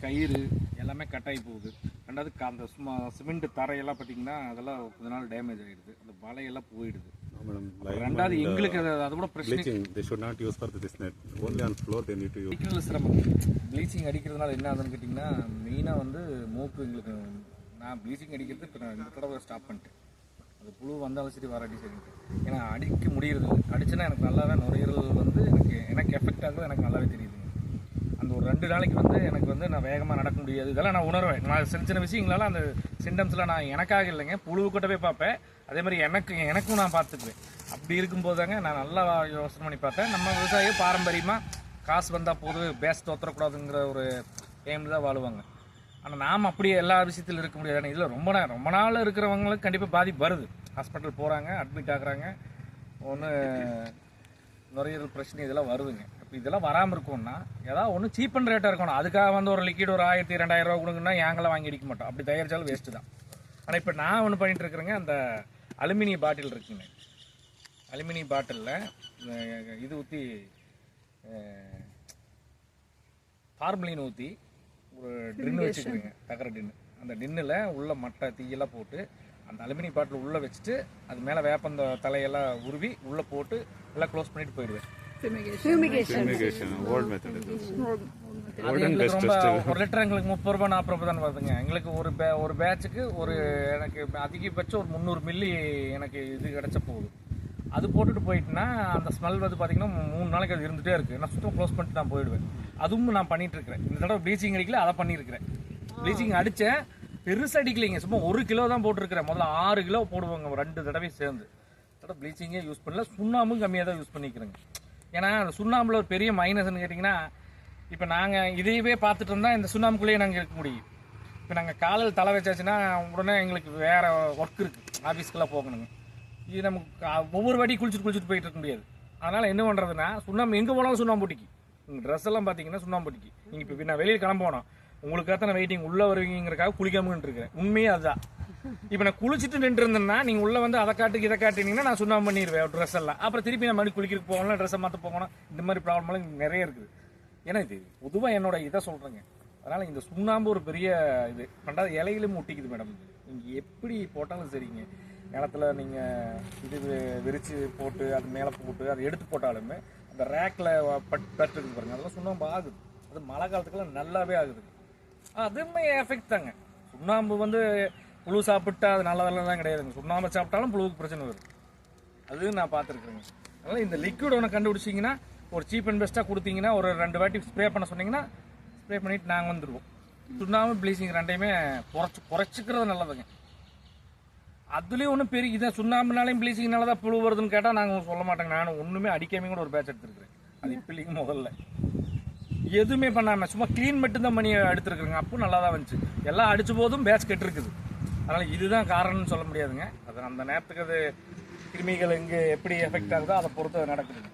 கயிறு எல்லாமே கட் ஆகி போகுது. ரெண்டாவது அந்த சிமெண்ட் தரையெல்லாம் பார்த்தீங்கன்னா அதெல்லாம் கொஞ்ச நாள் டேமேஜ் ஆகிடுது, அந்த வலையெல்லாம் போயிடுது. ரெண்டாவது எங்களுக்கு அதை விட பிரச்சனை சிரமம். ப்ளீச்சிங் அடிக்கிறதுனால என்ன ஆகுதுன்னு கேட்டிங்கன்னா, மெயினாக வந்து மூக்கு எங்களுக்கு. நான் ப்ளீச்சிங் அடிக்கிறது இப்போ நான் இந்த தடவை ஸ்டாப் பண்ணிட்டேன். அது புழு வந்தாலும் சரி வராட்டி சரின்ட்டு. ஏன்னா அடிக்க முடியறது அடிச்சுன்னா எனக்கு நல்லாவே நுரையீரல் வந்து எனக்கு எஃபெக்ட் ஆகுது, எனக்கு நல்லாவே தெரியுது. அந்த ஒரு 2 நாளைக்கு வந்து எனக்கு வந்து நான் வேகமாக நடக்க முடியாது. இதெல்லாம் நான் உணர்வேன். நான் சின்ன சின்ன விஷயங்களால அந்த சிம்டம்ஸ்லாம் நான் எனக்காக இல்லைங்க, புழுவுக்கிட்ட போய் பார்ப்பேன். அதே மாதிரி எனக்கும் நான் பார்த்துக்குவேன். அப்படி இருக்கும்போது தாங்க நான் நல்லா யோசனை பண்ணி பார்த்தேன். நம்ம விவசாயிகள் பாரம்பரியமாக காசு வந்தால் போது பேஸ் தோற்றக்கூடாதுங்கிற ஒரு எய்மில் தான் வாழுவாங்க. ஆனால் நாம் அப்படியே எல்லா விஷயத்திலும் இருக்க முடியாது. இதில் ரொம்ப நாள் இருக்கிறவங்களுக்கு கண்டிப்பாக பாதிப்பு வருது. ஹாஸ்பிட்டல் போகிறாங்க, அட்மிட் ஆகுறாங்க, ஒன்று நுரையீரல் பிரச்சனை இதெல்லாம் வருதுங்க. இப்போ இதெல்லாம் வராமல் இருக்கும்னா ஏதாவது ஒன்று சீப் அண்ட் ரேட்டாக இருக்கணும். அதுக்காக வந்து ஒரு லிக்விட் ஒரு 1000-2000 ரூபா கொடுங்கன்னா ஏங்கெல்லாம் வாங்கி அடிக்க மாட்டோம். அப்படி தயாரித்தாலும் வேஸ்ட்டு தான். ஆனால் இப்போ நான் ஒன்று பண்ணிட்டு இருக்கிறேங்க, அந்த அலுமினிய பாட்டில் இருக்குங்க. அலுமினிய பாட்டிலில் இது ஊற்றி ஃபார்மலின் ஊற்றி ஒரு டின்னு வச்சுக்கிறேங்க, தகர டின்னு. அந்த டின்னில் உள்ள மட்டை தீயெல்லாம் போட்டு அந்த அலுமினியம் பாட்டில் உள்ளே வச்சுட்டு அது மேலே வேப்பந்த தலையெல்லாம் உருவி உள்ளே போட்டு எல்லாம் க்ளோஸ் பண்ணிட்டு போயிடுவேன். ரொம்ப 1 லிட்டர் எங்களுக்கு 30 ரூபா 40 ரூபா தான் வருதுங்க. எங்களுக்கு ஒரு பேட்சுக்கு எனக்கு அதிகபட்சம் ஒரு 300 மில்லி எனக்கு இது கிடைச்ச போகுது. அது போட்டுட்டு போயிட்டுனா அந்த ஸ்மெல் வந்து பார்த்தீங்கன்னா 3 நாளைக்கு அது இருந்துகிட்டே இருக்குது. நான் சுத்தம் க்ளோஸ் பண்ணிட்டு நான் போயிடுவேன். அதுவும் நான் பண்ணிட்டு இருக்கிறேன். இந்த தடவை ப்ளீச்சிங் அடிக்கல, அதை பண்ணியிருக்கிறேன். ப்ளீச்சிங் அடித்தேன், பெருசு அடிக்கலைங்க, சும்மா 1 கிலோ தான் போட்டிருக்கிறேன். முதல்ல 6 கிலோ போடுவாங்க 2 தடவை சேர்ந்து. தடவை ப்ளீச்சிங்கே யூஸ் பண்ணல, சுண்ணாம்பும் கம்மியாக தான் யூஸ் பண்ணிக்கிறேங்க. ஏன்னா அந்த சுண்ணாம்பில் ஒரு பெரிய மைனஸ்ன்னு கேட்டிங்கன்னா, இப்போ நாங்கள் இதையவே பார்த்துட்டு இருந்தால் இந்த சுண்ணாம்புக்குள்ளேயே நாங்கள் இருக்க முடியும். இப்போ நாங்கள் காலையில் தலை வச்சாச்சுன்னா உடனே எங்களுக்கு வேறு ஒர்க் இருக்குது, ஆஃபீஸ்க்கெல்லாம் போகணுங்க. இது நமக்கு ஒவ்வொரு வாட்டி குளிச்சுட்டு போயிட்டு இருக்க முடியாது. அதனால் என்ன பண்ணுறதுன்னா, சுண்ணாம்பு எங்கே போனாலும் சுண்ணாம்பு போட்டிக்கு. உங்கள் ட்ரெஸ் எல்லாம் பார்த்தீங்கன்னா சுண்ணாம்பு போட்டிக்கு. நீங்கள் இப்போ நான் வெளியில் கிளம்போனோம், உங்களுக்காக நான் வெயிட்டிங் உள்ளே வருவீங்கிறக்காக குளிக்காமன்னு இருக்கிறேன். உண்மையே அதுதான். இப்போ நான் குளிச்சுட்டு நின்று இருந்தேன்னா நீங்கள் உள்ளே வந்து அதை காட்டுக்கு இதை காட்டினீங்கன்னா நான் சுண்ணாம்பு பண்ணிடுவேன் ட்ரெஸ் எல்லாம். அப்புறம் திருப்பி நான் மறுபடியும் குளிக்கிறதுக்கு போகணும், ட்ரெஸ்ஸை மாற்ற போகணும். இந்த மாதிரி ப்ராப்ளம்லாம் நிறைய இருக்குது. ஏன்னா இது பொதுவாக என்னோட இதை சொல்கிறேங்க. அதனால் இந்த சுண்ணாம்பு ஒரு பெரிய இது. 2வது இலையிலும் ஒட்டிக்குது மேடம். நீங்கள் எப்படி போட்டாலும் சரிங்க, நிலத்தில் நீங்கள் இது விரித்து போட்டு அது மேலே போட்டு அதை எடுத்து போட்டாலுமே அந்த ரேக்கில் பட்டுருக்கு பாருங்க, அதெல்லாம் சுண்ணாம்பு ஆகுது. அது மழை காலத்துக்குலாம் நல்லாவே ஆகுது. அதுவுமே எஃபெக்ட் தாங்க. சுண்ணாம்பு வந்து புழு சாப்பிட்டா அது நல்லதெல்லாம் கிடையாதுங்க. சுண்ணாம்பு சாப்பிட்டாலும் புழுவுக்கு பிரச்சனை வருது. அதுவும் நான் பார்த்துருக்குறேங்க. அதனால் இந்த லிக்விட் ஒன்று கண்டுபிடிச்சிங்கன்னா ஒரு சீப் அண்ட் பெஸ்ட்டாக கொடுத்தீங்கன்னா ஒரு 2 வாட்டி ஸ்ப்ரே பண்ண சொன்னீங்கன்னா ஸ்ப்ரே பண்ணிவிட்டு நாங்கள் வந்துடுவோம். சுண்ணாம்பு ப்ளீச்சிங் 2டையுமே குறைச்சிக்கிறது நல்லதுங்க. அதுலேயும் ஒன்றும் பெரிய இதான் சுண்ணாம்புனாலையும் ப்ளீச்சிங்னால தான் புழு வருதுன்னு கேட்டால் நாங்கள் சொல்ல மாட்டோங்க. நானும் ஒன்றுமே அடிக்காமே கூட ஒரு பேட்ச் எடுத்துருக்குறேன். அது இப்போ இல்லைங்க, முதல்ல எதுவுமே பண்ணாமல் சும்மா க்ளீன் மட்டும்தான் பண்ணி எடுத்துருக்குறேங்க. அப்பவும் நல்லா தான் வந்துச்சு. எல்லாம் அடித்த போதும் பேட்ச் கெட்டுருக்குது. அதனால் இதுதான் காரணம்னு சொல்ல முடியாதுங்க. அது அந்த நேரத்துக்கு அது கிருமிகள் எங்கே எப்படி எஃபெக்ட் ஆகுதோ அதை பொறுத்து நடக்குதுங்க.